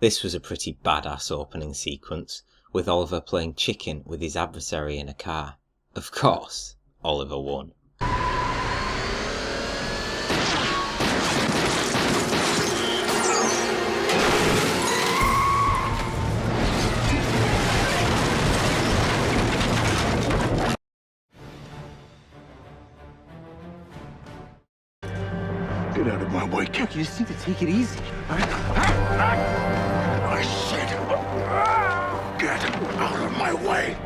This was a pretty badass opening sequence, with Oliver playing chicken with his adversary in a car. Of course, Oliver won. Get out of my way, kid. You just need to take it easy. I said, get out of my way.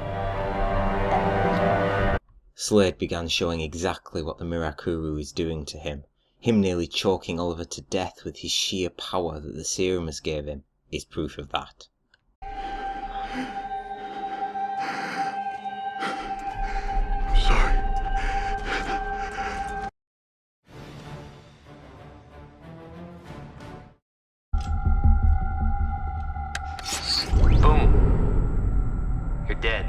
Slade began showing exactly what the Mirakuru is doing to him. Him nearly choking Oliver to death with his sheer power that the Serumus gave him is proof of that. I'm sorry. Boom. You're dead.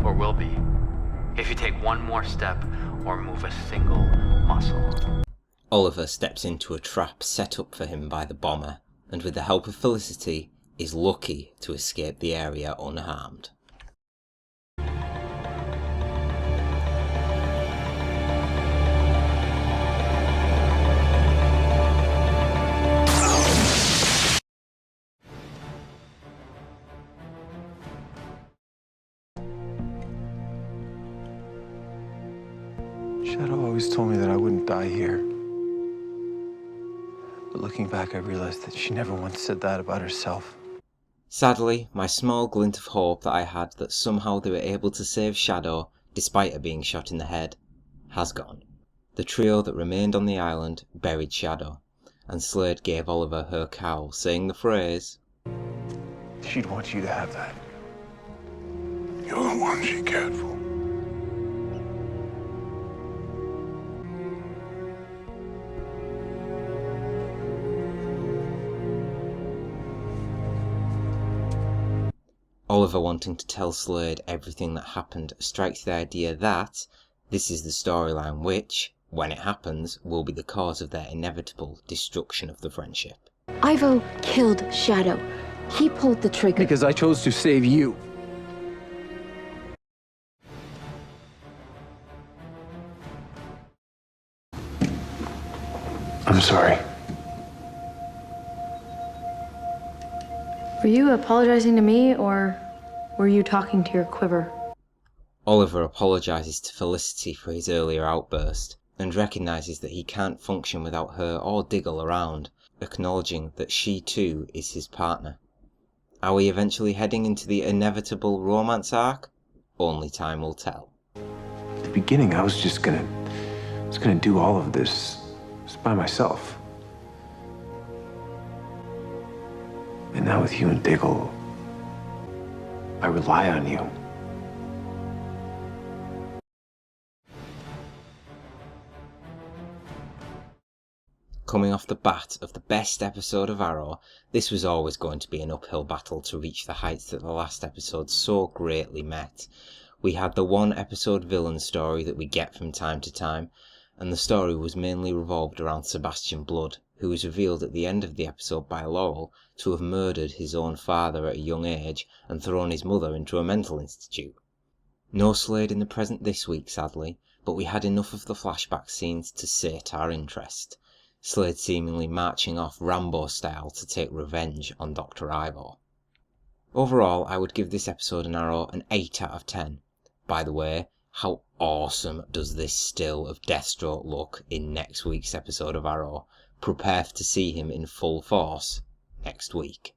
Or will be. If you take one more step or move a single muscle. Oliver steps into a trap set up for him by the bomber, and with the help of Felicity, is lucky to escape the area unharmed. Shadow always told me that I wouldn't die here. But looking back, I realized that she never once said that about herself. Sadly, my small glint of hope that I had that somehow they were able to save Shadow, despite her being shot in the head, has gone. The trio that remained on the island buried Shadow, and Slade gave Oliver her cowl, saying the phrase, She'd want you to have that. You're the one she cared for. Oliver wanting to tell Slade everything that happened strikes the idea that this is the storyline which, when it happens, will be the cause of their inevitable destruction of the friendship. Ivo killed Shadow. He pulled the trigger. Because I chose to save you. I'm sorry. Were you apologizing to me, or were you talking to your quiver? Oliver apologises to Felicity for his earlier outburst, and recognises that he can't function without her or Diggle around, acknowledging that she too is his partner. Are we eventually heading into the inevitable romance arc? Only time will tell. At the beginning, I was gonna do all of this just by myself. And now with you and Diggle, I rely on you. Coming off the bat of the best episode of Arrow, this was always going to be an uphill battle to reach the heights that the last episode so greatly met. We had the one episode villain story that we get from time to time, and the story was mainly revolved around Sebastian Blood, who was revealed at the end of the episode by Laurel to have murdered his own father at a young age and thrown his mother into a mental institute. No Slade in the present this week, sadly, but we had enough of the flashback scenes to sate our interest. Slade seemingly marching off Rambo style to take revenge on Dr. Ivor. Overall, I would give this episode in Arrow an 8 out of 10. By the way, how awesome does this still of Deathstroke look in next week's episode of Arrow? Prepare to see him in full force next week.